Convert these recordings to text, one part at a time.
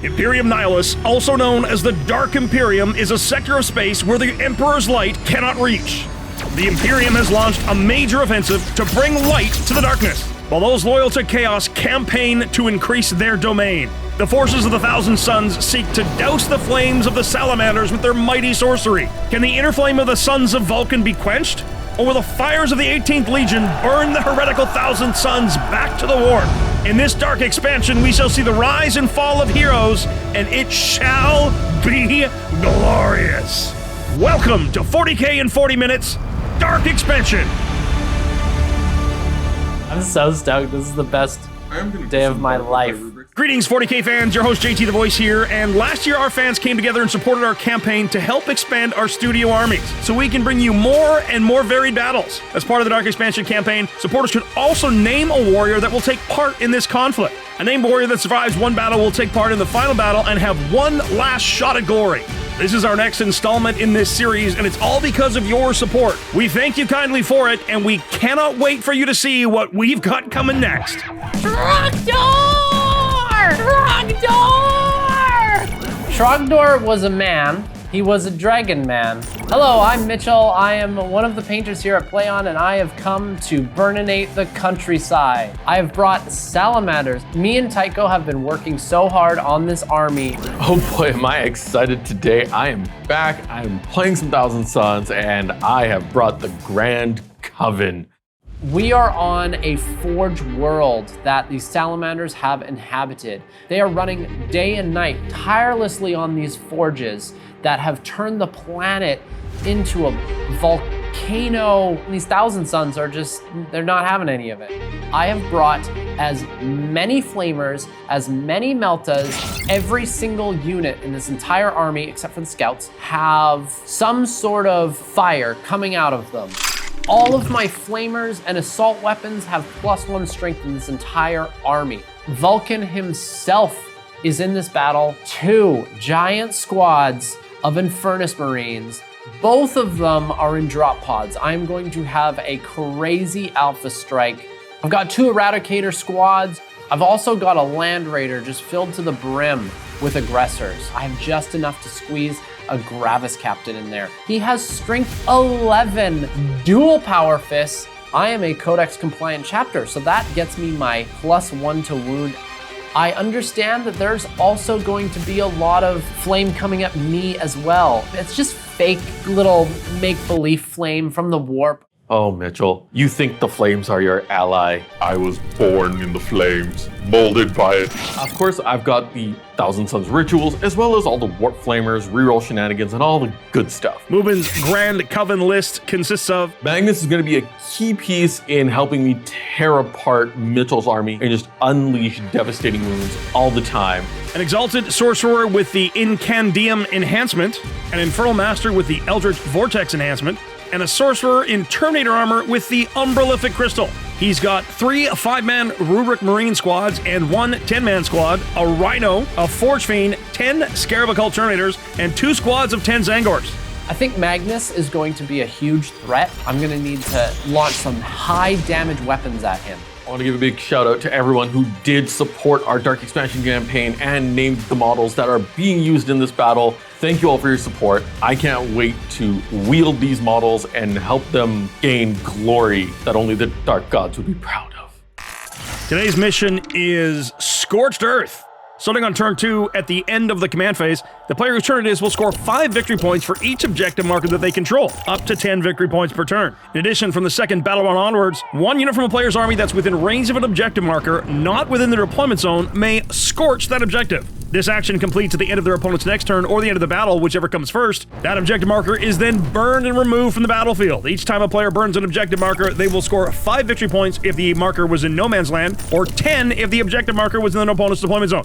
Imperium Nihilus, also known as the Dark Imperium, is a sector of space where the Emperor's light cannot reach. The Imperium has launched a major offensive to bring light to the darkness, while those loyal to Chaos campaign to increase their domain. The forces of the Thousand Sons seek to douse the flames of the Salamanders with their mighty sorcery. Can the inner flame of the Sons of Vulcan be quenched? Or will the fires of the 18th Legion burn the heretical Thousand Sons back to the warp? In this dark expansion, we shall see the rise and fall of heroes, and it shall be glorious. Welcome to 40K in 40 minutes, Dark Expansion. I'm so stoked. This is the best day of my life. Greetings, 40K fans. Your host, JT the Voice here. And last year, our fans came together and supported our campaign to help expand our studio armies, so we can bring you more and more varied battles. As part of the Dark Expansion campaign, supporters should also name a warrior that will take part in this conflict. A named warrior that survives one battle will take part in the final battle and have one last shot at glory. This is our next installment in this series, and it's all because of your support. We thank you kindly for it, and we cannot wait for you to see what we've got coming next. Trogdor was a man. He was a dragon man. Hello, I'm Mitchell. I am one of the painters here at PlayOn, and I have come to burninate the countryside. I have brought salamanders. Me and Tycho have been working so hard on this army. Oh boy, am I excited today. I am back. I am playing some Thousand Sons, and I have brought the Grand Coven. We are on a forge world that these salamanders have inhabited. They are running day and night tirelessly on these forges that have turned the planet into a volcano. These Thousand Sons are just, they're not having any of it. I have brought as many flamers, as many meltas. Every single unit in this entire army, except for the scouts, have some sort of fire coming out of them. All of my flamers and assault weapons have +1 strength in this entire army. Vulcan himself is in this battle. 2 giant squads of Infernus Marines. Both of them are in drop pods. I'm going to have a crazy alpha strike. I've got 2 Eradicator squads. I've also got a Land Raider just filled to the brim with aggressors. I have just enough to squeeze a Gravis Captain in there. He has strength 11, dual power fists. I am a Codex compliant chapter, so that gets me my +1 to wound. I understand that there's also going to be a lot of flame coming at me as well. It's just fake little make-believe flame from the warp. Oh, Mitchell, you think the flames are your ally. I was born in the flames, molded by it. Of course, I've got the Thousand Sons rituals, as well as all the warp flamers, reroll shenanigans, and all the good stuff. Mubin's Grand Coven list consists of Magnus is going to be a key piece in helping me tear apart Mitchell's army and just unleash devastating wounds all the time. an Exalted Sorcerer with the Incandium enhancement, an Infernal Master with the Eldritch Vortex enhancement, and a Sorcerer in Terminator armor with the Umbralific Crystal. He's got 3 5-man Rubric Marine squads and 1 10-man squad, a Rhino, a Forge Fiend, 10 Scarab Occult Terminators, and 2 squads of 10 Zangors. I think Magnus is going to be a huge threat. I'm gonna need to launch some high damage weapons at him. I want to give a big shout out to everyone who did support our Dark Expansion campaign and named the models that are being used in this battle. Thank you all for your support. I can't wait to wield these models and help them gain glory that only the Dark Gods would be proud of. Today's mission is Scorched Earth. Starting on turn 2, at the end of the command phase, the player whose turn it is will score 5 victory points for each objective marker that they control, up to 10 victory points per turn. In addition, from the second battle round onwards, 1 unit from a player's army that's within range of an objective marker, not within their deployment zone, may scorch that objective. This action completes at the end of their opponent's next turn or the end of the battle, whichever comes first. That objective marker is then burned and removed from the battlefield. Each time a player burns an objective marker, they will score 5 victory points if the marker was in no man's land, or 10 if the objective marker was in an opponent's deployment zone.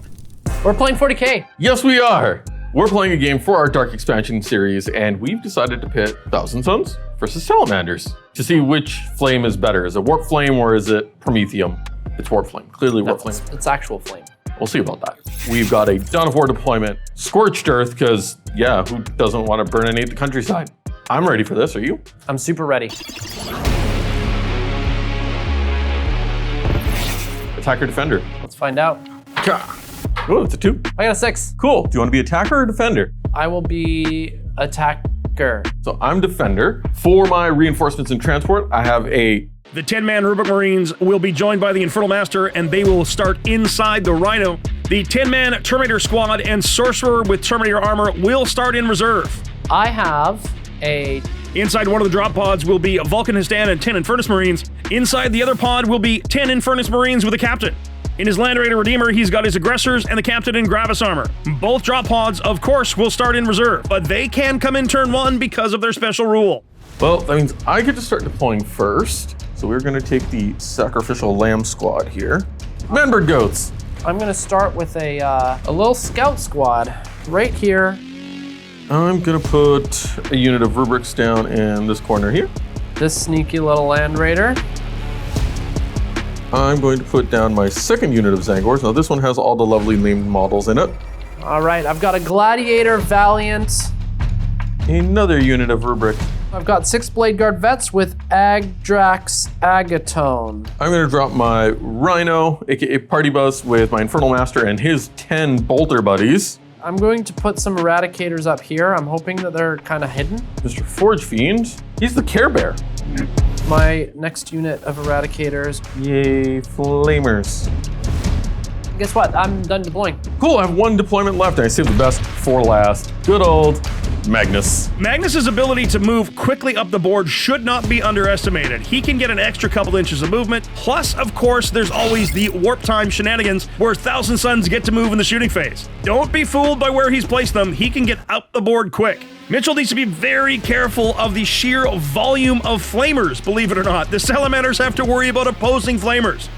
We're playing 40K. Yes, we are. We're playing a game for our Dark Expansion series, and we've decided to pit Thousand Sons versus Salamanders to see which flame is better. Is it Warp Flame or is it Promethium? It's Warp Flame. Clearly Warp Flame. It's actual flame. We'll see about that. We've got a Dawn of War deployment, Scorched Earth, because, yeah, who doesn't want to burninate the countryside? I'm ready for this. Are you? I'm super ready. Attacker Defender. Let's find out. Oh, it's a 2. I got a 6. Cool. Do you want to be attacker or defender? I will be attacker. So I'm defender. For my reinforcements and transport, I have a... The 10-man Rubric Marines will be joined by the Infernal Master, and they will start inside the Rhino. The 10-man Terminator Squad and Sorcerer with Terminator armor will start in reserve. I have a... Inside one of the drop pods will be Vulcan Histan and 10 Infernus Marines. Inside the other pod will be 10 Infernus Marines with a captain. In his Land Raider Redeemer, he's got his aggressors and the captain in Gravis armor. Both drop pods, of course, will start in reserve, but they can come in turn 1 because of their special rule. Well, that means I get to start deploying first. So we're going to take the Sacrificial Lamb Squad here. Manbird Goats. I'm going to start with a little scout squad right here. I'm going to put a unit of Rubrics down in this corner here. This sneaky little Land Raider. I'm going to put down my second unit of Zangors. Now this one has all the lovely named models in it. All right, I've got a Gladiator Valiant. Another unit of Rubric. I've got 6 Blade Guard Vets with Agdrax Agatone. I'm going to drop my Rhino, aka Party Bus, with my Infernal Master and his 10 Bolter buddies. I'm going to put some Eradicators up here. I'm hoping that they're kind of hidden. Mr. Forge Fiend, he's the Care Bear. My next unit of Eradicators. Yay, Flamers. Guess what? I'm done deploying. Cool, I have 1 deployment left and I saved the best for last. Good old Magnus. Magnus's ability to move quickly up the board should not be underestimated. He can get an extra couple inches of movement. Plus, of course, there's always the warp time shenanigans where Thousand Sons get to move in the shooting phase. Don't be fooled by where he's placed them. He can get out the board quick. Mitchell needs to be very careful of the sheer volume of flamers, believe it or not. The Salamanders have to worry about opposing flamers.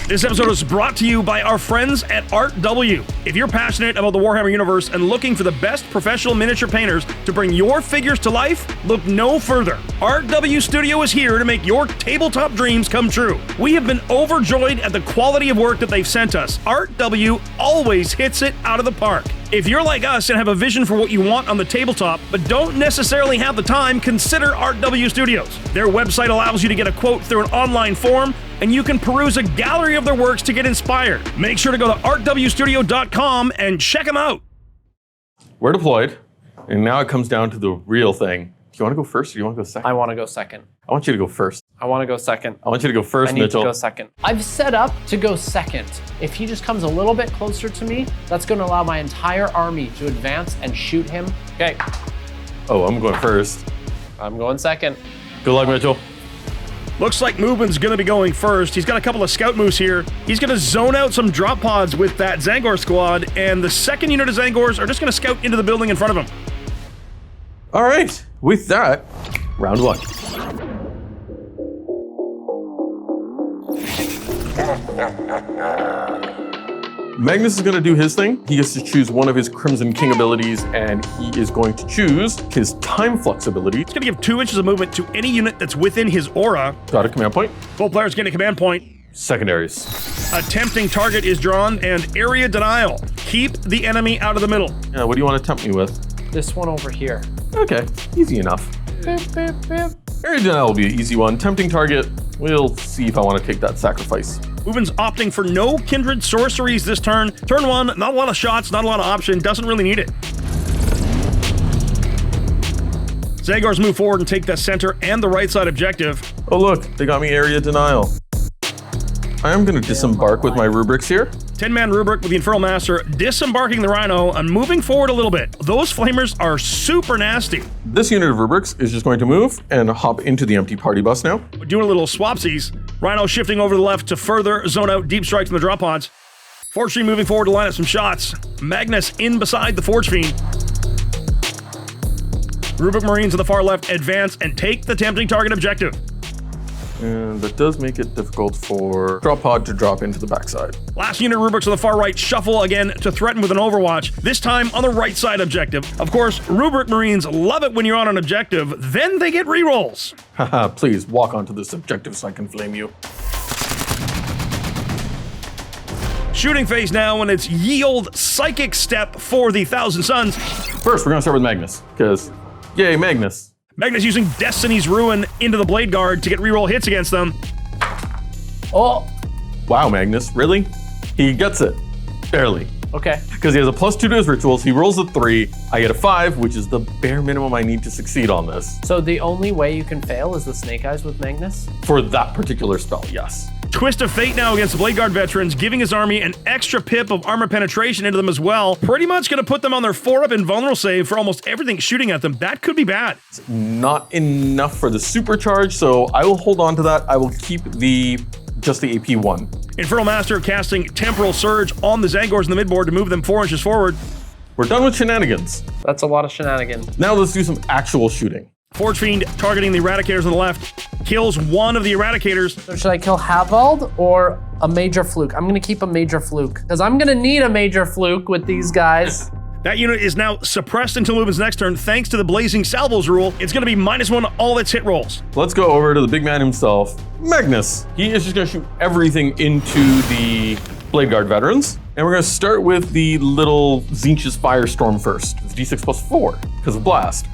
This episode is brought to you by our friends at Art W. If you're passionate about the Warhammer universe and looking for the best professional miniature painters to bring your figures to life, look no further. Art W Studio is here to make your tabletop dreams come true. We have been overjoyed at the quality of work that they've sent us. Art W always hits it out of the park. If you're like us and have a vision for what you want on the tabletop, but don't necessarily have the time, consider Art W Studios. Their website allows you to get a quote through an online form, and you can peruse a gallery of their works to get inspired. Make sure to go to artwstudio.com and check them out. We're deployed, and now it comes down to the real thing. Do you want to go first or do you want to go second? I want to go second. I want you to go first. I want to go second. I want you to go first, I need Mitchell. to go second. I've set up to go second. If he just comes a little bit closer to me, that's going to allow my entire army to advance and shoot him. Okay. Oh, I'm going first. I'm going second. Good luck, Mitchell. Looks like Mubin's going to be going first. He's got a couple of scout moves here. He's going to zone out some drop pods with that Zangor squad, and the second unit of Zangors are just going to scout into the building in front of him. All right, with that, round 1. Magnus is going to do his thing. He gets to choose one of his Crimson King abilities, and he is going to choose his Time Flux ability. He's going to give 2 inches of movement to any unit that's within his aura. Got a command point. Both players get a command point. Secondaries. A tempting target is drawn, and area denial. Keep the enemy out of the middle. What do you want to tempt me with? This one over here. Okay, easy enough. Beep, beep, beep. Area denial will be an easy one. Tempting target, we'll see if I want to take that sacrifice. Mubin's opting for no kindred sorceries this turn. Turn 1, not a lot of shots, not a lot of option, doesn't really need it. Zagors move forward and take the center and the right side objective. Oh look, they got me area denial. I am going to disembark with my rubrics here. 10-man rubric with the Infernal Master disembarking the Rhino and moving forward a little bit. Those flamers are super nasty. This unit of rubrics is just going to move and hop into the empty party bus now. Doing a little swapsies. Rhino shifting over to the left to further zone out deep strikes from the drop pods. Forge Fiend moving forward to line up some shots. Magnus in beside the Forge Fiend. Rubric Marines on the far left advance and take the tempting target objective. And that does make it difficult for drop pod to drop into the backside. Last unit rubrics on the far right shuffle again to threaten with an overwatch, this time on the right side objective. Of course, rubric Marines love it when you're on an objective, then they get rerolls. Haha, please walk onto this objective so I can flame you. Shooting phase now, and it's ye old psychic step for the Thousand Sons. First, we're gonna start with Magnus, because yay, Magnus. Magnus using Destiny's Ruin into the Blade Guard to get reroll hits against them. Oh, Wow, Magnus, really? He gets it. Barely. Okay. Because he has a +2 to his rituals. He rolls a 3. I get a 5, which is the bare minimum I need to succeed on this. So the only way you can fail is the Snake Eyes with Magnus? For that particular spell, yes. Twist of Fate now against the Blade Guard veterans, giving his army an extra pip of armor penetration into them as well. Pretty much going to put them on their 4-up invulnerable save for almost everything shooting at them. That could be bad. Not enough for the supercharge, so I will hold on to that. I will keep just the AP 1. Infernal Master casting Temporal Surge on the Zangors in the midboard to move them 4 inches forward. We're done with shenanigans. That's a lot of shenanigans. Now let's do some actual shooting. Forge Fiend targeting the Eradicators on the left, kills one of the Eradicators. So should I kill Havald or a Major Fluke? I'm gonna keep a Major Fluke, because I'm gonna need a Major Fluke with these guys. That unit is now suppressed until Mubin's next turn thanks to the Blazing Salvos rule. It's gonna be -1 all its hit rolls. Let's go over to the big man himself, Magnus. He is just gonna shoot everything into the Blade Guard veterans. And we're gonna start with the little Tzeentch's Firestorm first. It's D6 +4, because of Blast.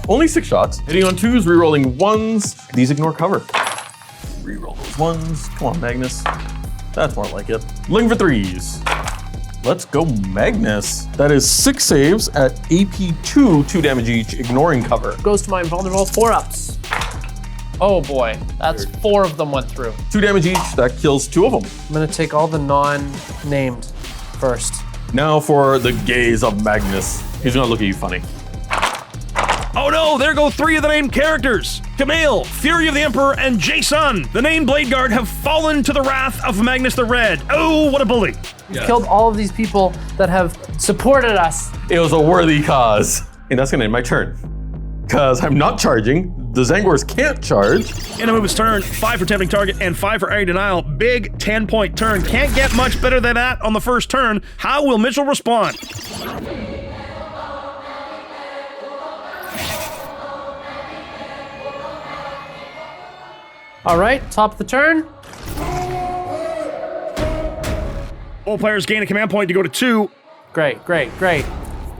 Only 6 shots. Hitting on 2s, rerolling 1s. These ignore cover. Reroll those 1s. Come on, Magnus. That's more like it. Looking for 3s. Let's go, Magnus. That is 6 saves at AP 2, 2 damage each, ignoring cover. Goes to my invulnerable 4-ups. Oh boy, that's 4 of them went through. 2 damage each, that kills 2 of them. I'm gonna take all the non-named first. Now for the gaze of Magnus. He's gonna look at you funny. Oh no, there go 3 of the named characters. Camille, Fury of the Emperor, and Jason. The named Blade Guard have fallen to the wrath of Magnus the Red. Oh, what a bully. We've killed all of these people that have supported us. It was a worthy cause. And that's gonna end my turn. Because I'm not charging. The Zangors can't charge. In a Mubin's turn, 5 for Tempting Target and 5 for Area Denial. Big 10-point turn. Can't get much better than that on the first turn. How will Mitchell respond? All right, top of the turn. All players gain a command point to go to 2. Great, great, great.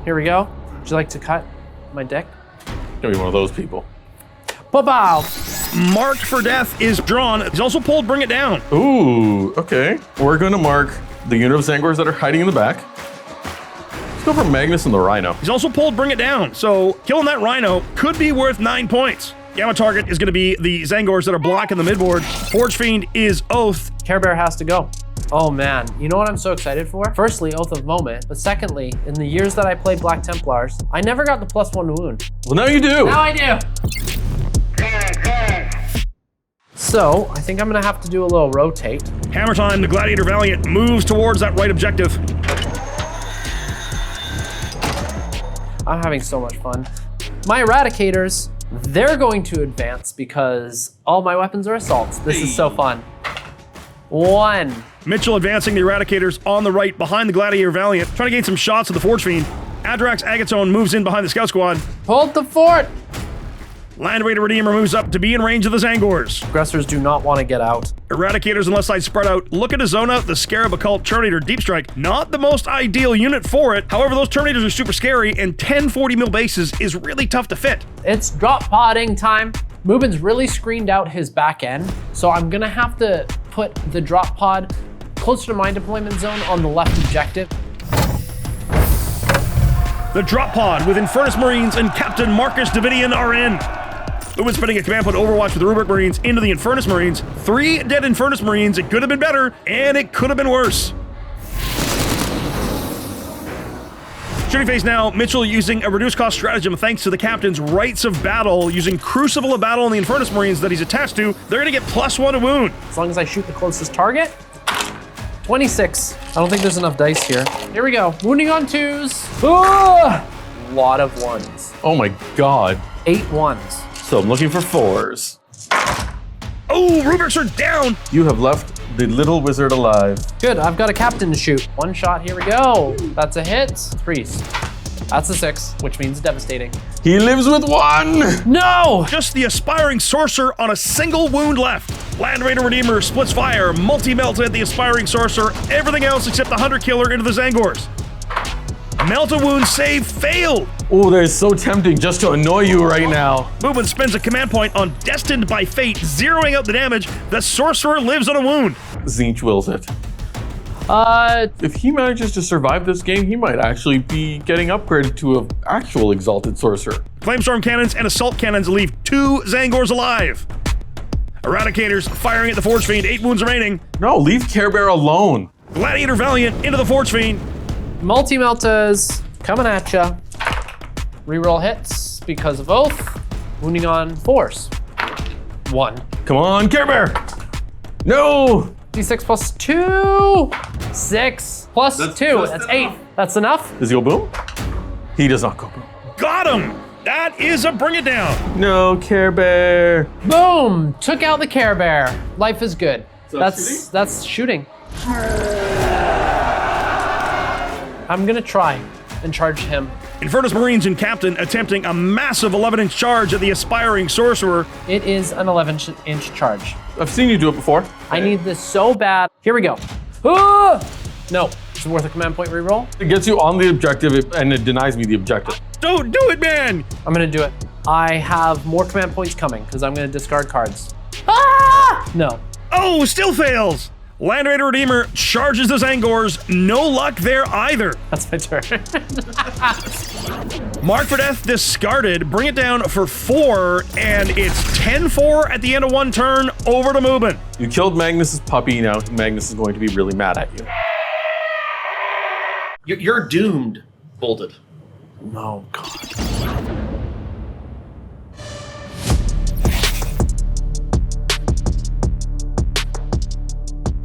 Here we go. Would you like to cut my deck? Gonna be one of those people. Ba-bow. Marked for Death is drawn. He's also pulled Bring It Down. Ooh, okay. We're gonna mark the unit of Zangors that are hiding in the back. Let's go for Magnus and the Rhino. He's also pulled Bring It Down. So killing that Rhino could be worth 9 points. Gamma target is going to be the Zangors that are blocking the midboard. Forge Fiend is Oath. Care Bear has to go. Oh man, you know what I'm so excited for? Firstly, Oath of Moment, but secondly, in the years that I played Black Templars, I never got the +1 wound. Well, now you do. Now I do. So, I think I'm gonna have to do a little rotate. Hammer time, the Gladiator Valiant moves towards that right objective. I'm having so much fun. My Eradicators, they're going to advance because all my weapons are assaults. This is so fun. 1. Mitchell advancing the Eradicators on the right behind the Gladiator Valiant, trying to gain some shots of the Forge Fiend. Adrax Agathon moves in behind the Scout Squad. Hold the fort! Land Raider Redeemer moves up to be in range of the Zangors. Aggressors do not want to get out. Eradicators on the left side spread out, looking to zone out the Scarab Occult Terminator Deep Strike. Not the most ideal unit for it. However, those Terminators are super scary, and 10 40 mil bases is really tough to fit. It's drop podding time. Mubin's really screened out his back end, so I'm gonna have to put the drop pod closer to my deployment zone on the left objective. The drop pod with Infernus Marines and Captain Marcus Davidian are in. Mubin's putting a command point Overwatch with the Rubric Marines into the Infernus Marines. 3 dead Infernus Marines. It could have been better, and it could have been worse. Shooting phase now, Mitchell using a reduced cost stratagem thanks to the Captain's Rites of Battle, using Crucible of Battle on the Infernus Marines that he's attached to. They're gonna get +1 to wound. As long as I shoot the closest target. 26. I don't think there's enough dice here. Here we go. Wounding on 2s. Ah! Lot of 1s. Oh my god. 8 1s. So I'm looking for 4s. Oh, Rubrics are down. You have left the little wizard alive. Good, I've got a captain to shoot. 1 shot, here we go. That's a hit. 3s. That's a 6, which means devastating. He lives with 1! No! Just the Aspiring Sorcerer on a single wound left. Land Raider Redeemer splits fire, multi-melt at the Aspiring Sorcerer, everything else except the Hunter Killer into the Zangors. Melt a wound save failed. Oh, that is so tempting just to annoy you right now. Mubin spends a command point on Destined by Fate, zeroing out the damage. The Sorcerer lives on a wound. Tzeentch wills it. If he manages to survive this game, he might actually be getting upgraded to an actual Exalted Sorcerer. Flamestorm cannons and assault cannons leave 2 Zangors alive. Eradicators firing at the Forge Fiend, 8 wounds remaining. No, leave Care Bear alone. Gladiator Valiant into the Forge Fiend. Multi-meltas coming at ya. Reroll hits because of oath. Wounding on force. 1. Come on, Care Bear. No. D6 plus 2. 6 plus 2. That's 8. That's enough. Does he go boom? He does not go boom. Got him! That is a bring it down. No, Care Bear. Boom! Took out the Care Bear. Life is good. So That's shooting. I'm gonna try and charge him. Infernus Marines and Captain attempting a massive 11-inch charge at the aspiring sorcerer. It is an 11-inch charge. I've seen you do it before. I need this so bad. Here we go. Ah! No, it's worth a command point reroll. It gets you on the objective and it denies me the objective. Don't do it, man! I'm gonna do it. I have more command points coming because I'm gonna discard cards. Ah! No. Oh, still fails! Land Raider Redeemer charges the Zangors. No luck there either. That's my turn. Mark for Death discarded. Bring it down for 4, and it's 10-4 at the end of 1 turn. Over to Mubin. You killed Magnus's puppy, now Magnus is going to be really mad at you. You're doomed, Bolted. Oh, God.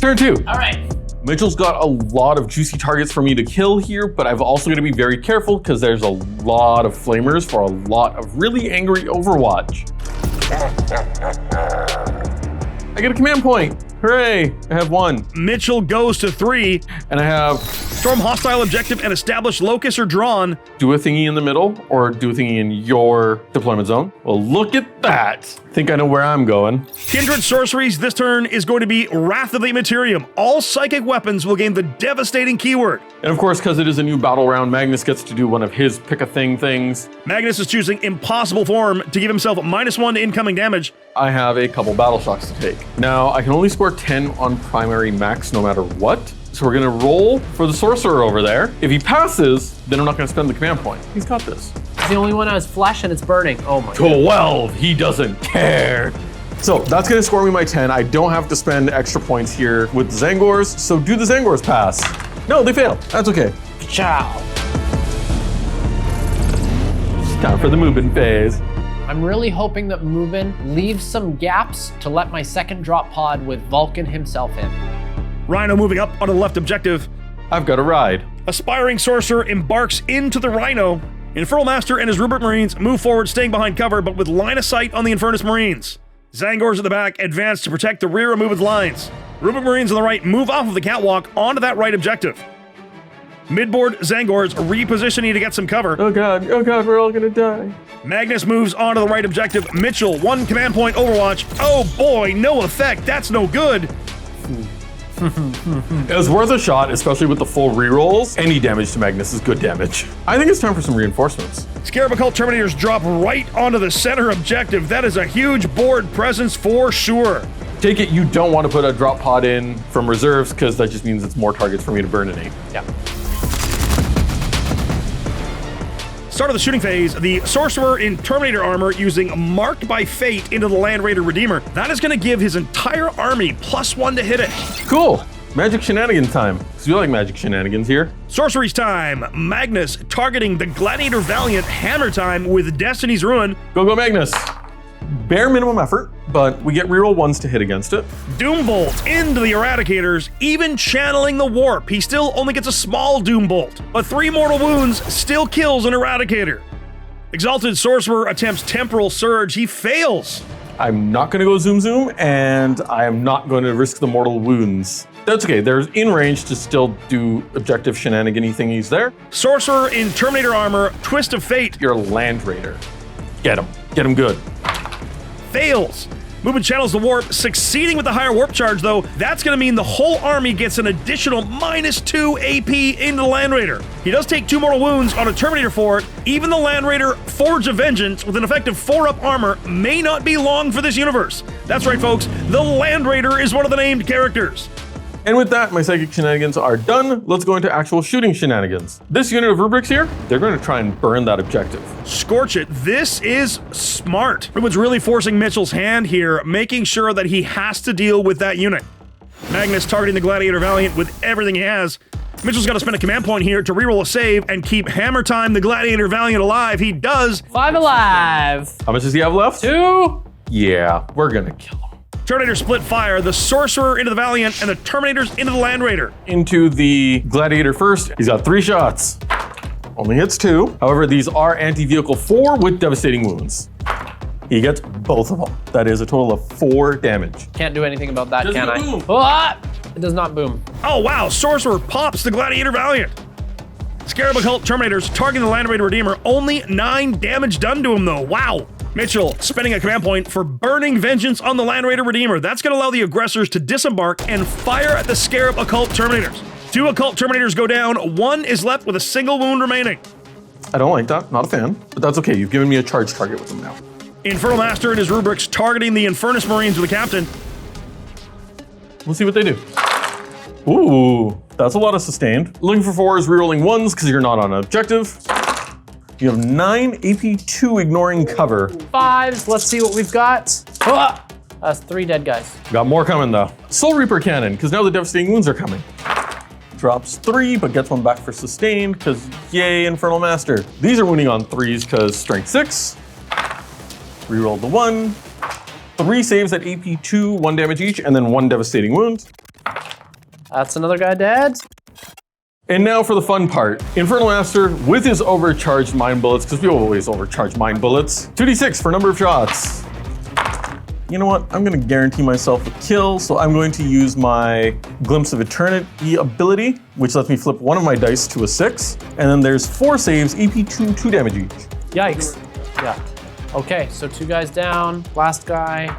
Turn 2. All right. Mitchell's got a lot of juicy targets for me to kill here, but I've also got to be very careful because there's a lot of flamers for a lot of really angry Overwatch. I get a command point. Hooray, I have 1. Mitchell goes to 3. And I have Storm hostile objective and establish locus are drawn. do a thingy in the middle or do a thingy in your deployment zone. Well, look at that. Think I know where I'm going. Kindred sorceries this turn is going to be Wrath of the Imperium. All psychic weapons will gain the devastating keyword. And of course, because it is a new battle round, Magnus gets to do one of his pick a thing things. Magnus is choosing Impossible Form to give himself -1 to incoming damage. I have a couple battle shocks to take. Now, I can only score 10 on primary max no matter what. So we're gonna roll for the sorcerer over there. If he passes, then I'm not gonna spend the command point. He's got this. It's the only one that has flesh and it's burning. Oh my god. 12, he doesn't care. So that's gonna score me my 10. I don't have to spend extra points here with the Zangors, so do the Zangors pass? No, they fail. That's okay. Ciao. It's time for the Mubin phase. I'm really hoping that Mubin leaves some gaps to let my second drop pod with Vulcan himself in. Rhino moving up on the left objective. I've got a ride. Aspiring sorcerer embarks into the Rhino. Infernal Master and his Rupert Marines move forward, staying behind cover, but with line of sight on the Infernus Marines. Zangors at the back advance to protect the rear of Mubin's lines. Rupert Marines on the right move off of the catwalk onto that right objective. Midboard Zangors repositioning to get some cover. Oh god, we're all gonna die. Magnus moves onto the right objective. Mitchell, 1 command point Overwatch. Oh boy, no effect. That's no good. It was worth a shot, especially with the full rerolls. Any damage to Magnus is good damage. I think it's time for some reinforcements. Scarab Occult Terminators drop right onto the center objective. That is a huge board presence for sure. Take it you don't want to put a drop pod in from reserves because that just means it's more targets for me to burn in 8. Yeah. Start of the shooting phase, the Sorcerer in Terminator armor using Marked by Fate into the Land Raider Redeemer. That is going to give his entire army +1 to hit it. Cool. Magic shenanigans time. So you like magic shenanigans here? Sorcery's time. Magnus targeting the Gladiator Valiant. Hammer time with Destiny's Ruin. Go, go, Magnus. Bare minimum effort, but we get reroll 1s to hit against it. Doombolt into the Eradicators, even channeling the Warp. He still only gets a small Doombolt, but 3 mortal wounds still kills an Eradicator. Exalted Sorcerer attempts Temporal Surge. He fails. I'm not going to go zoom zoom, and I am not going to risk the mortal wounds. That's okay. There's in range to still do objective shenanigan-y thingies there. Sorcerer in Terminator armor, Twist of Fate. You're a Land Raider. Get him. Get him good. Fails. Mubin channels the Warp, succeeding with the higher Warp charge, though. That's going to mean the whole army gets an additional -2 AP into the Land Raider. He does take 2 mortal wounds on a Terminator for it. Even the Land Raider Forge of Vengeance with an effective 4-up armor may not be long for this universe. That's right, folks. The Land Raider is one of the named characters. And with that, my psychic shenanigans are done. Let's go into actual shooting shenanigans. This unit of rubrics here, they're going to try and burn that objective. Scorch it. This is smart. Ruben's really forcing Mitchell's hand here, making sure that he has to deal with that unit. Magnus targeting the Gladiator Valiant with everything he has. Mitchell's got to spend a command point here to reroll a save and keep Hammer Time the Gladiator Valiant alive. He does. 5 alive. How much does he have left? 2. Yeah, we're gonna kill him. Terminator split fire, the Sorcerer into the Valiant, and the Terminators into the Land Raider. Into the Gladiator first. He's got 3 shots. Only hits 2. However, these are anti-vehicle 4 with devastating wounds. He gets both of them. That is a total of 4 damage. Can't do anything about that, Does can it I? boom? Ah! It does not boom. Oh wow, Sorcerer pops the Gladiator Valiant. Scarab Occult Terminators targeting the Land Raider Redeemer. Only 9 damage done to him though, wow. Mitchell spending a command point for Burning Vengeance on the Land Raider Redeemer. That's going to allow the aggressors to disembark and fire at the Scarab Occult Terminators. 2 Occult Terminators go down, 1 is left with a single wound remaining. I don't like that, not a fan, but that's okay. You've given me a charge target with him now. Infernal Master and his rubrics targeting the Infernus Marines with the Captain. We'll see what they do. Ooh, that's a lot of sustained. Looking for 4s, rerolling 1s because you're not on an objective. You have 9 AP2 ignoring cover. 5s, let's see what we've got. Ah! That's 3 dead guys. Got more coming though. Soul Reaper Cannon, because now the devastating wounds are coming. Drops 3, but gets 1 back for sustained, because yay, Infernal Master. These are wounding on 3s, because strength 6. Rerolled the 1. 3 saves at AP2, 1 damage each, and then 1 devastating wound. That's another guy dead. And now for the fun part. Infernal Master with his overcharged mind bullets, because we always overcharge mind bullets. 2d6 for number of shots. You know what? I'm going to guarantee myself a kill, so I'm going to use my Glimpse of Eternity ability, which lets me flip one of my dice to a 6. And then there's 4 saves, EP2, 2 damage each. Yikes. Yeah. Okay, so 2 guys down. Last guy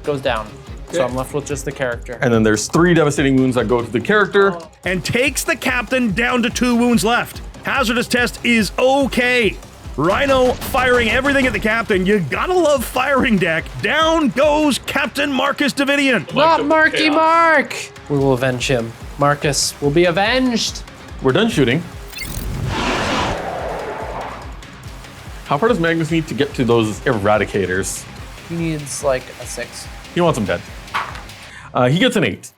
goes down. So I'm left with just the character. And then there's 3 devastating wounds that go to the character. And takes the Captain down to 2 wounds left. Hazardous test is okay. Rhino firing everything at the Captain. You gotta love firing deck. Down goes Captain Marcus Davidian. Not Marky Mark! We will avenge him. Marcus will be avenged. We're done shooting. How far does Magnus need to get to those Eradicators? He needs like a 6. He wants them dead. He gets an 8.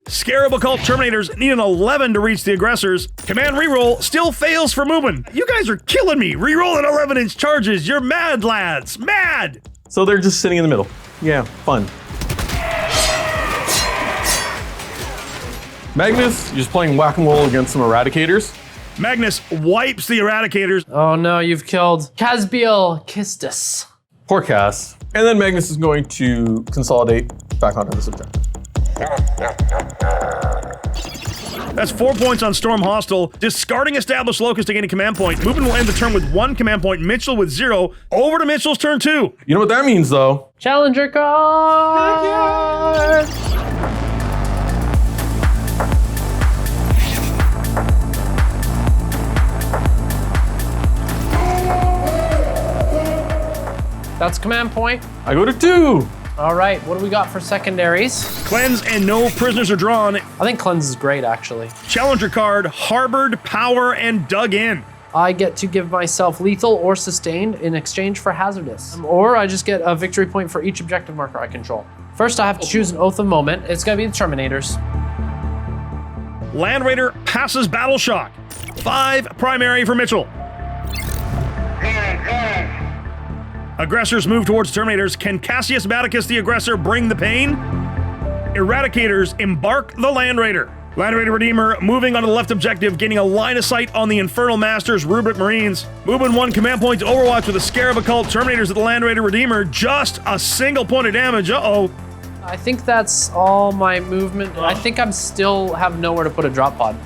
Scarab Occult Terminators need an 11 to reach the aggressors. Command reroll still fails for Mubin. You guys are killing me. Rerolling 11-inch charges. You're mad, lads. Mad. So they're just sitting in the middle. Yeah, fun. Magnus, you're just playing whack-a-mole against some Eradicators. Magnus wipes the Eradicators. Oh no, you've killed Casbiel Kistus. Poor Cass. And then Magnus is going to consolidate back onto this objective. That's 4 points on Storm Hostile. Discarding Established Locust to gain a command point. Mubin will end the turn with 1 command point. Mitchell with 0. Over to Mitchell's turn 2. You know what that means, though? Challenger card! That's command point. I go to 2. All right, what do we got for secondaries? Cleanse and no prisoners are drawn. I think cleanse is great, actually. Challenger card, Harbored, Power, and Dug In. I get to give myself lethal or sustained in exchange for hazardous. Or I just get a victory point for each objective marker I control. First, I have to choose an Oath of Moment. It's gonna be the Terminators. Land Raider passes Battle Shock. 5 primary for Mitchell. Aggressors move towards Terminators. Can Cassius Batticus, the aggressor, bring the pain? Eradicators embark the Land Raider. Land Raider Redeemer moving onto the left objective, gaining a line of sight on the Infernal Masters Rubric Marines. Mubin 1 command point to Overwatch with the Scarab Occult Terminators at the Land Raider Redeemer. Just a single point of damage. Uh-oh. I think that's all my movement. I think I'm still have nowhere to put a drop pod.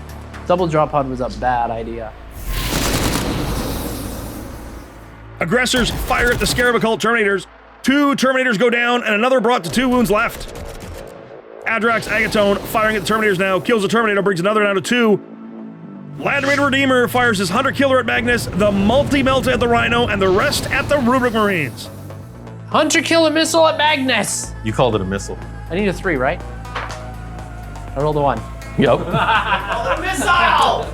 Double drop pod was a bad idea. Aggressors fire at the Scarab Occult Terminators. 2 Terminators go down and another brought to 2 wounds left. Adrax Agatone firing at the Terminators now. Kills the Terminator, brings another down to 2. Land Raider Redeemer fires his Hunter Killer at Magnus, the Multi-Melt at the Rhino, and the rest at the Rubric Marines. Hunter killer missile at Magnus. You called it a missile. I need a 3, right? I rolled a 1. Yep. Missile!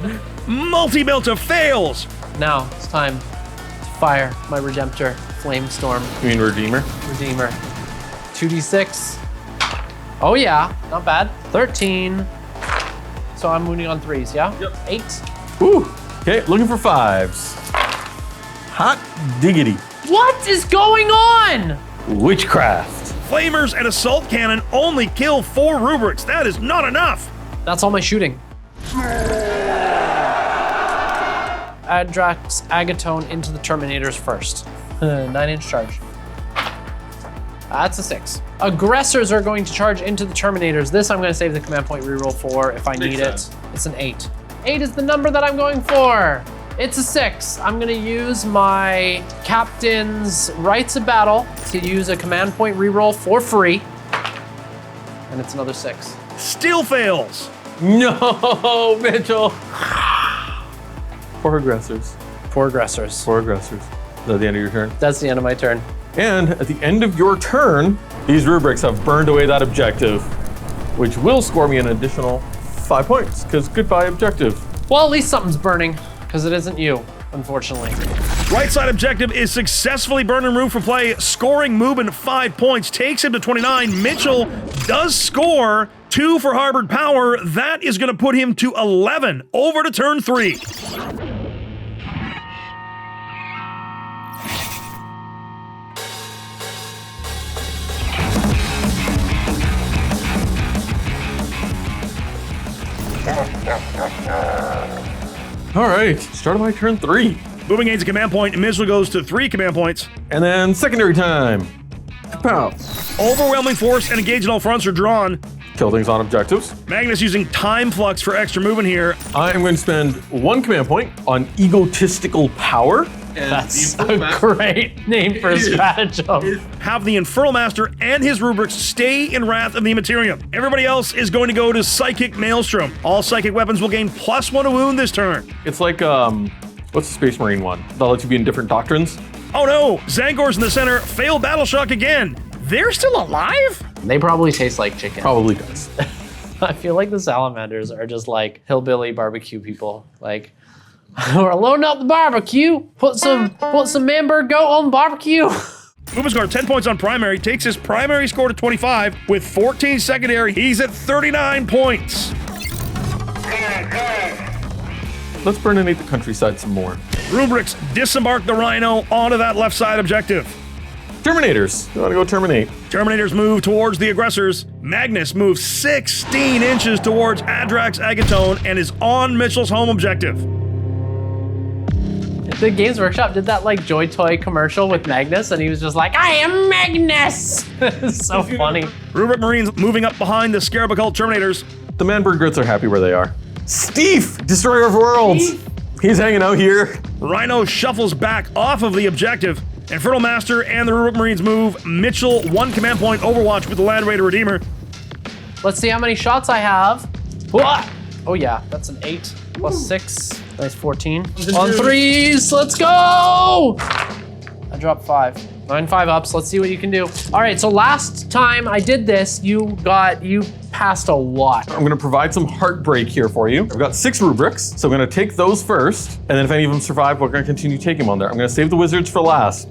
Multi-melta fails. Now it's time to fire my Redemptor Flame Storm You mean Redeemer? Redeemer. 2d6. Oh yeah, not bad. 13. So I'm moving on 3s, yeah? Yep. 8. Woo. Okay, looking for 5s. Hot diggity. What is going on? Witchcraft. Flamers and assault cannon only kill 4 rubrics. That is not enough. That's all my shooting. Adrax Agatone into the Terminators first. 9-inch charge. That's a 6. Aggressors are going to charge into the Terminators. This I'm going to save the command point reroll for if I need it. It's an 8. 8 is the number that I'm going for. It's a 6. I'm going to use my Captain's Rights of Battle to use a command point reroll for free. And it's another 6. Still fails. No, Mitchell. 4 aggressors. 4 aggressors. 4 aggressors. Is that the end of your turn? That's the end of my turn. And at the end of your turn, these rubrics have burned away that objective, which will score me an additional 5 points, because goodbye objective. Well, at least something's burning, because it isn't you, unfortunately. Right side objective is successfully burned and removed from play, scoring Mubin 5 points, takes him to 29. Mitchell does score 2 for Harbored Power. That is going to put him to 11. Over to turn 3. All right, start of my turn 3. Moving gains a command point, Mitchell goes to 3 command points. And then secondary time. Pow. Overwhelming force and engage in all fronts are drawn. Kill things on objectives. Magnus using time flux for extra movement here. I am going to spend 1 command point on egotistical power. That's a great name for a stratagem. Have the Infernal Master and his rubrics stay in Wrath of the Imperium. Everybody else is going to go to Psychic Maelstrom. All psychic weapons will gain +1 to wound this turn. It's like, what's the Space Marine one? That lets you be in different doctrines. Oh no, Zangor's in the center, failed Battle Shock again. They're still alive? They probably taste like chicken. Probably does. I feel like the Salamanders are just like hillbilly barbecue people. Like, we're loading up the barbecue. Put some Manberg goat on the barbecue. Mubin scored 10 points on primary, takes his primary score to 25. With 14 secondary, he's at 39 points. Let's burninate the countryside some more. Rubrics disembark the Rhino onto that left side objective. Terminators. You want to go terminate? Terminators move towards the aggressors. Magnus moves 16 inches towards Adrax Agatone and is on Mitchell's home objective. The Games Workshop did that like Joy Toy commercial with Magnus, and he was just like, I am Magnus! It's so funny. Rubric Marines moving up behind the Scarab Occult Terminators. The Manberg Grits are happy where they are. Steve, Destroyer of Worlds. He's hanging out here. Rhino shuffles back off of the objective. Infernal Master and the Rubric Marines move. Mitchell, 1 command point Overwatch with the Land Raider Redeemer. Let's see how many shots I have. Whoa! Oh yeah, that's an 8 + 6. Nice 14. On 3s, let's go! I dropped 5. 9 5-ups, let's see what you can do. All right, so last time I did this, you passed a lot. I'm gonna provide some heartbreak here for you. I've got 6 rubrics, so I'm gonna take those first, and then if any of them survive, we're gonna continue taking them on there. I'm gonna save the wizards for last.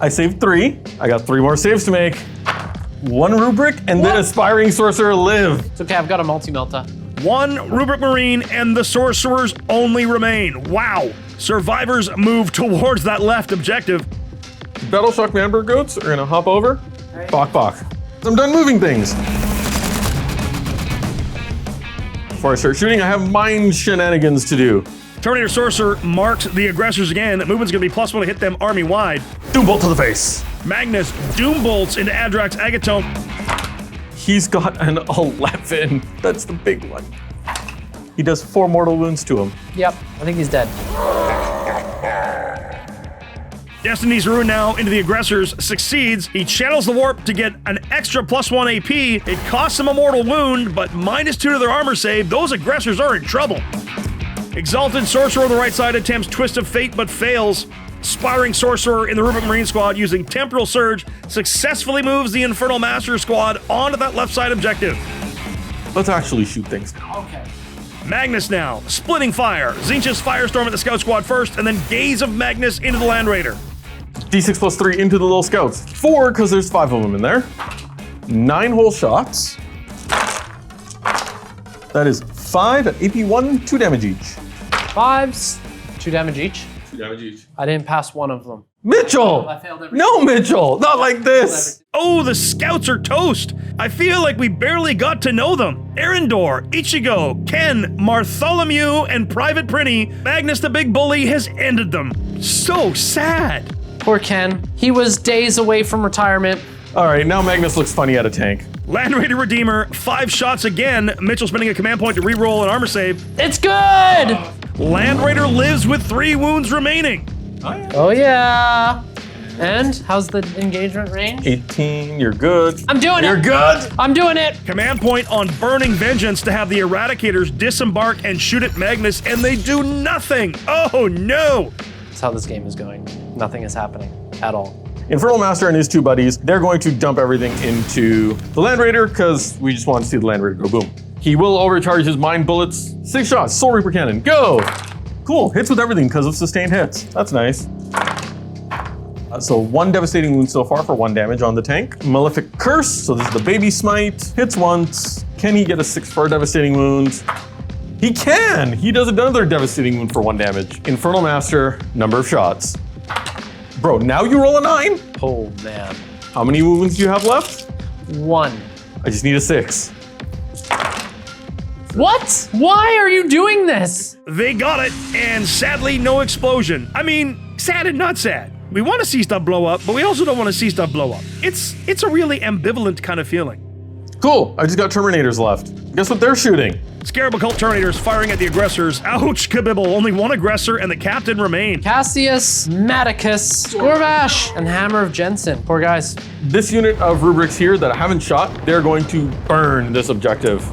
I saved 3. I got 3 more saves to make. 1 rubric, and then Aspiring Sorcerer live. It's okay, I've got a multi-melta. 1 Rubric Marine and the Sorcerers only remain. Wow. Survivors move towards that left objective. Battle Shock Manberg Goats are gonna hop over. Bok bok. I'm done moving things. Before I start shooting, I have mind shenanigans to do. Terminator Sorcerer marks the aggressors again. Movement's gonna be +1 to hit them army-wide. Doombolt to the face. Magnus doombolts into Adrax Agatone. He's got an 11. That's the big one. He does 4 mortal wounds to him. Yep, I think he's dead. Destiny's Ruin now into the aggressors, succeeds. He channels the warp to get an extra +1 AP. It costs him a mortal wound, but -2 to their armor save. Those aggressors are in trouble. Exalted Sorcerer on the right side attempts Twist of Fate, but fails. Spiring Sorcerer in the Rubik Marine squad using Temporal Surge successfully moves the Infernal Master squad onto that left side objective. Let's actually shoot things now. Okay. Magnus now, splitting fire. Zinch's Firestorm at the Scout Squad first, and then Gaze of Magnus into the Land Raider. D6 plus 3 into the little scouts. 4, because there's 5 of them in there. 9 whole shots. That is 5 at AP 1, 2 damage each. 5s, 2 damage each. 2 damage each. I didn't pass one of them. Mitchell! I failed every No, Mitchell! Not like this! Oh, the scouts are toast. I feel like we barely got to know them. Arendor, Ichigo, Ken, Bartholomew, and Private Prinny, Magnus the Big Bully has ended them. So sad. Poor Ken. He was days away from retirement. All right, now Magnus looks funny at a tank. Land Raider Redeemer, 5 shots again. Mitchell spending a command point to re-roll an armor save. It's good! Land Raider lives with 3 wounds remaining. Oh yeah. And how's the engagement range? 18, you're good. I'm doing You're it. good! I'm doing it. Command point on Burning Vengeance to have the Eradicators disembark and shoot at Magnus, and they do nothing. Oh no! That's how this game is going. Nothing is happening at all. Infernal Master and his 2 buddies, they're going to dump everything into the Land Raider because we just want to see the Land Raider go boom. He will overcharge his Mind Bullets. 6 shots, Soul Reaper Cannon, go! Cool, hits with everything because of sustained hits. That's nice. So 1 devastating wound so far for 1 damage on the tank. Malefic Curse, so this is the baby smite. Hits once. Can he get a 6 for a devastating wound? He can! He does another devastating wound for 1 damage. Infernal Master, number of shots. Bro, now you roll a 9? Oh man. How many wounds do you have left? 1. I just need a 6. What? Why are you doing this? They got it, and sadly, no explosion. I mean, sad and not sad. We want to see stuff blow up, but we also don't want to see stuff blow up. It's a really ambivalent kind of feeling. Cool, I just got Terminators left. Guess what they're shooting? Scarab Occult Terminators firing at the aggressors. Ouch, kabibble. Only 1 aggressor and the captain remain. Cassius, Maticus, Scorvash, and Hammer of Jensen. Poor guys. This unit of rubrics here that I haven't shot, they're going to burn this objective.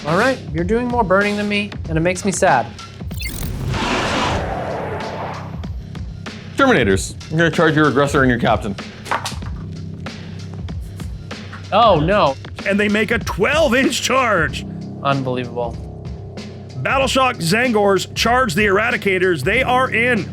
All right, you're doing more burning than me, and it makes me sad. Terminators, I'm gonna charge your aggressor and your captain. Oh no. And they make a 12-inch charge. Unbelievable. Battleshock Zangors charge the Eradicators. They are in.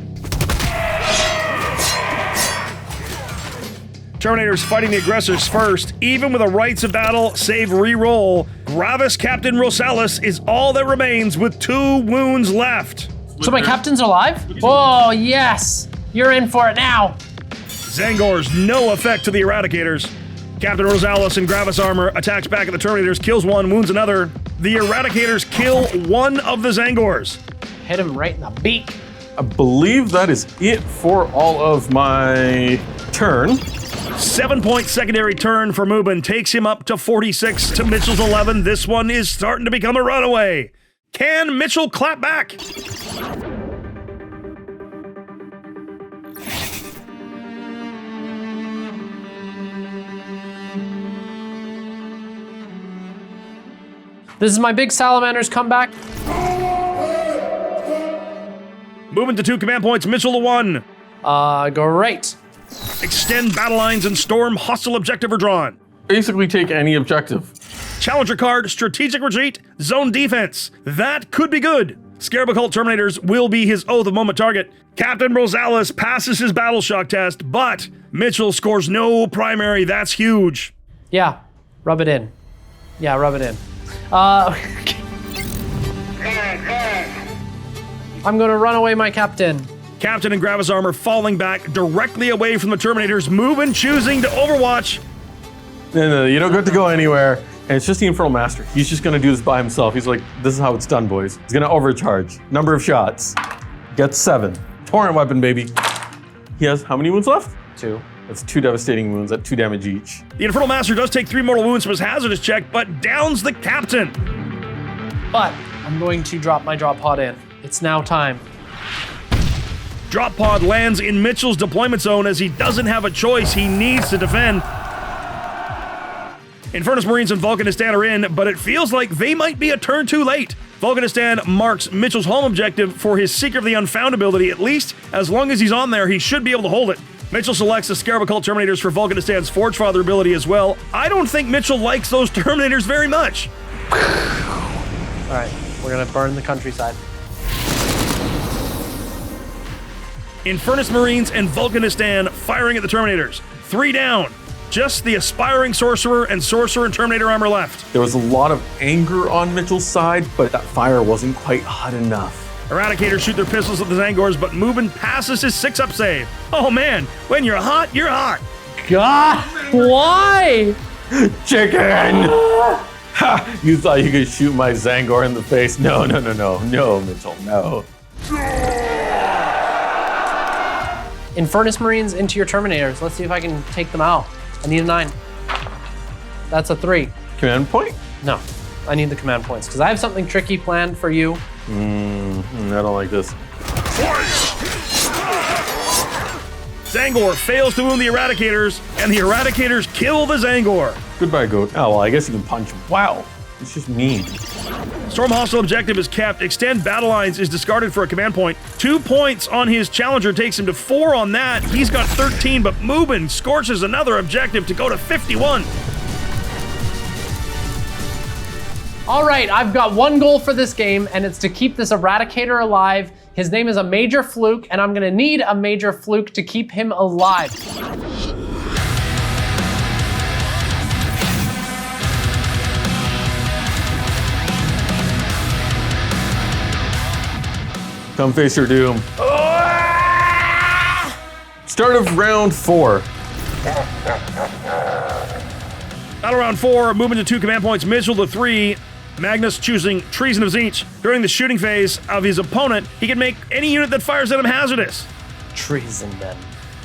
Terminators fighting the aggressors first. Even with a Rites of Battle save re-roll, Gravis Captain Rosalis is all that remains with 2 wounds left. So my captain's alive? Oh yes. You're in for it now. Zangors, no effect to the Eradicators. Captain Rosalis in Gravis armor attacks back at the Terminators, kills 1, wounds another. The Eradicators kill 1 of the Zangors. Hit him right in the beak. I believe that is it for all of my turn. 7-point secondary turn for Mubin takes him up to 46 to Mitchell's 11. This one is starting to become a runaway. Can Mitchell clap back? This is my big Salamanders comeback. Moving to 2 command points, Mitchell to 1. Great. Extend battle lines and storm hostile objective or drawn. Basically take any objective. Challenger card, strategic retreat, zone defense. That could be good. Scarab Occult Terminators will be his oath of moment target. Captain Rosalis passes his battle shock test, but Mitchell scores no primary. That's huge. Yeah, rub it in. Yeah, rub it in. I'm gonna run away my captain. Captain and Gravis armor falling back directly away from the Terminators. Mubin choosing to overwatch. No, you don't get to go anywhere. And it's just the Infernal Master. He's just gonna do this by himself. He's like, this is how it's done, boys. He's gonna overcharge. Number of shots. Gets 7. Torrent weapon, baby. He has how many wounds left? 2. That's 2 devastating wounds at 2 damage each. The Infernal Master does take 3 mortal wounds from his hazardous check, but downs the captain. But I'm going to drop my drop pod in. It's now time. Drop pod lands in Mitchell's deployment zone as he doesn't have a choice. He needs to defend. Infernus Marines and Vulcanistan are in, but it feels like they might be a turn too late. Volcanistan marks Mitchell's home objective for his Seeker of the Unfound ability. At least, as long as he's on there, he should be able to hold it. Mitchell selects the Scarab Occult Terminators for Volcanistan's Forgefather ability as well. I don't think Mitchell likes those Terminators very much. All right, we're gonna burn the countryside. Infernus Marines and Volcanistan firing at the Terminators. 3 down. Just the Aspiring Sorcerer and Sorcerer and Terminator armor left. There was a lot of anger on Mitchell's side, but that fire wasn't quite hot enough. Eradicators shoot their pistols at the Zangors, but Mubin passes his 6-up save. Oh man, when you're hot, you're hot. God, why? Chicken! Ha! You thought you could shoot my Zangor in the face? No, Mitchell, no. Infernus Marines into your Terminators. Let's see if I can take them out. I need a 9. That's a 3. Command point? No, I need the command points because I have something tricky planned for you. I don't like this. Zangor fails to wound the Eradicators, and the Eradicators kill the Zangor. Goodbye, goat. Oh, well, I guess you can punch him. Wow, it's just mean. Storm Hostile objective is kept. Extend battle lines is discarded for a command point. 2 points on his Challenger takes him to 4 on that. He's got 13, but Mubin scorches another objective to go to 51. All right, I've got one goal for this game, and it's to keep this Eradicator alive. His name is a Major Fluke, and I'm gonna need a Major Fluke to keep him alive. Come face your doom. Start of round 4. Battle round 4, movement to 2 command points, Mitchell to 3. Magnus choosing Treason of Tzeentch. During the shooting phase of his opponent, he can make any unit that fires at him hazardous. Treason, then.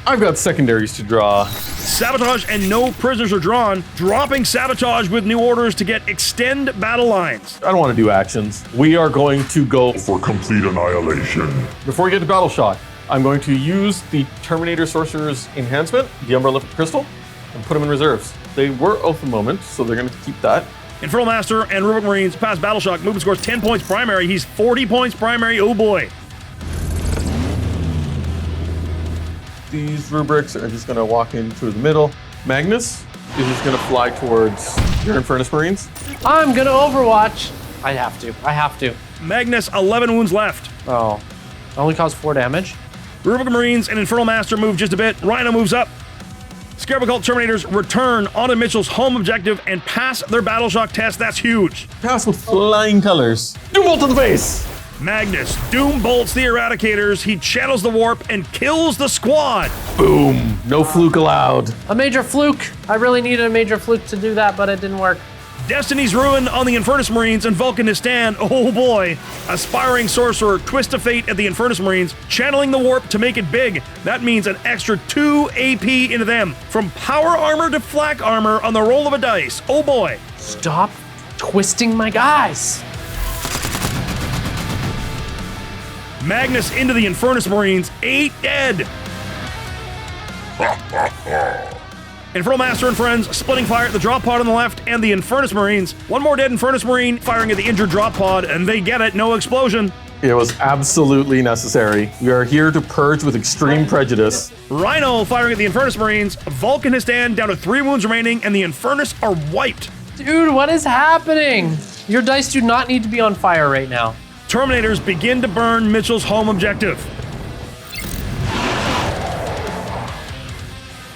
I've got secondaries to draw. Sabotage and no prisoners are drawn, dropping Sabotage with new orders to get extend battle lines. I don't want to do actions. We are going to go For complete annihilation. Before we get to battle shot, I'm going to use the Terminator Sorcerer's enhancement, the Umbrella Crystal, and put them in reserves. They were Oath of the Moment, so they're going to keep that. Infernal Master and Rubric Marines pass Battle Shock. Movement scores 10 points primary. He's 40 points primary. Oh boy. These rubrics are just going to walk in through the middle. Magnus is just going to fly towards your Infernus Marines. I'm gonna Overwatch. I have to. Magnus, 11 wounds left. Oh, only caused 4 damage. Rubric Marines and Infernal Master move just a bit. Rhino moves up. Scarab Occult Terminators return onto Mitchell's home objective and pass their Battle Shock test. That's huge. Pass with flying colors. Doom bolt to the face. Magnus doom bolts the Eradicators. He channels the warp and kills the squad. Boom. No fluke allowed. A Major Fluke. I really needed a Major Fluke to do that, but it didn't work. Destiny's Ruin on the Infernus Marines and Volcanistan. Oh boy. Aspiring Sorcerer, Twist of Fate at the Infernus Marines, channeling the warp to make it big. That means an extra 2 AP into them. From power armor to flak armor on the roll of a dice. Oh boy. Stop twisting my guys. Magnus into the Infernus Marines, 8 dead. Infernal Master and friends splitting fire at the drop pod on the left and the Infernus Marines. One more dead Infernus Marine firing at the injured drop pod, and they get it, no explosion. It was absolutely necessary. We are here to purge with extreme prejudice. Rhino firing at the Infernus Marines. Volcanistan down to 3 wounds remaining, and the Infernus are wiped. Dude, what is happening? Your dice do not need to be on fire right now. Terminators begin to burn Mitchell's home objective.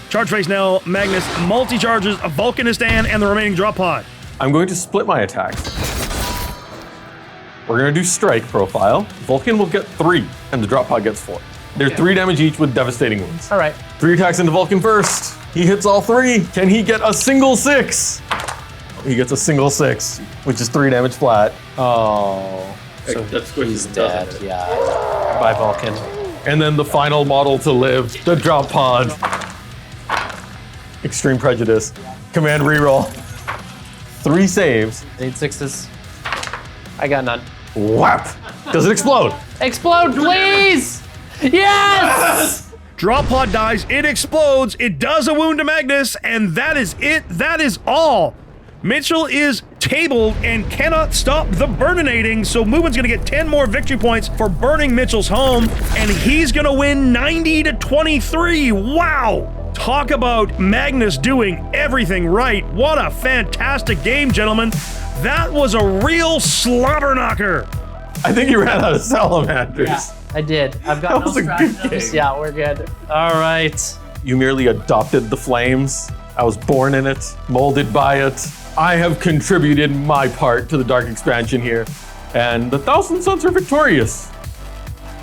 Charge phase now, Magnus multi-charges a Volcanistan and the remaining drop pod. I'm going to split my attacks. We're going to do strike profile. Vulcan will get 3, and the drop pod gets 4. They're 3 damage each with devastating wounds. All right. 3 attacks into Vulcan first. He hits all 3. Can he get a single 6? He gets a single 6, which is 3 damage flat. Oh. So That's good. he's dead, yeah. Bye, Vulcan. And then the final model to live, the drop pod. Extreme prejudice. Command reroll. 3 saves. I need 6s. I got none. Whap! Does it explode? Explode, please! Yes! Drop pod dies, it explodes, it does a wound to Magnus, and that is it. That is all. Mitchell is tabled and cannot stop the burninating, so Mubin's gonna get 10 more victory points for burning Mitchell's home, and he's gonna win 90-23. Wow! Talk about Magnus doing everything right. What a fantastic game, gentlemen. That was a real slobber knocker. I think you ran out of salamanders. Yeah, I did. I've got That no was a good stratagems. game. Yeah, we're good. All right. You merely adopted the flames. I was born in it, molded by it. I have contributed my part to the Dark Expansion here, and the Thousand Sons are victorious.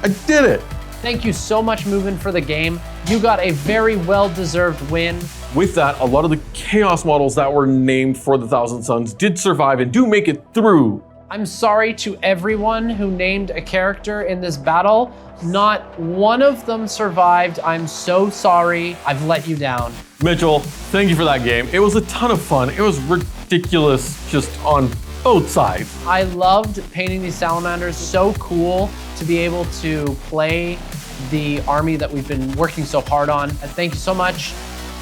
I did it. Thank you so much, Mubin, for the game. You got a very well-deserved win. With that, a lot of the Chaos models that were named for the Thousand Sons did survive and do make it through. I'm sorry to everyone who named a character in this battle. Not one of them survived. I'm so sorry. I've let you down. Mitchell, thank you for that game. It was a ton of fun. It was ridiculous just on both sides. I loved painting these salamanders. So cool to be able to play the army that we've been working so hard on. And thank you so much,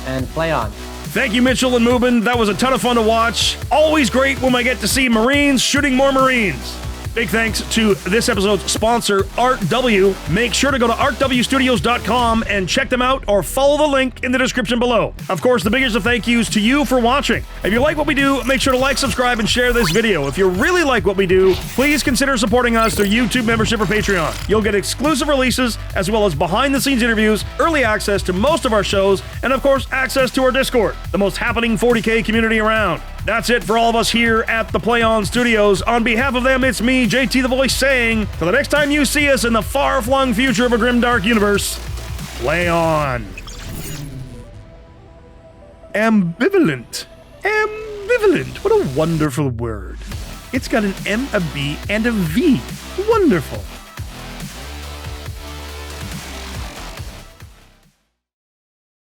and play on. Thank you, Mitchell and Mubin. That was a ton of fun to watch. Always great when I get to see Marines shooting more Marines. Big thanks to this episode's sponsor, Art W. Make sure to go to artwstudios.com and check them out, or follow the link in the description below. Of course, the biggest of thank yous to you for watching. If you like what we do, make sure to like, subscribe, and share this video. If you really like what we do, please consider supporting us through YouTube membership or Patreon. You'll get exclusive releases, as well as behind-the-scenes interviews, early access to most of our shows, and of course, access to our Discord, the most happening 40K community around. That's it for all of us here at the Play On Studios. On behalf of them, it's me, JT the Voice, saying, till the next time you see us in the far-flung future of a grimdark universe, play on. Ambivalent. Ambivalent. What a wonderful word. It's got an M, a B, and a V. Wonderful.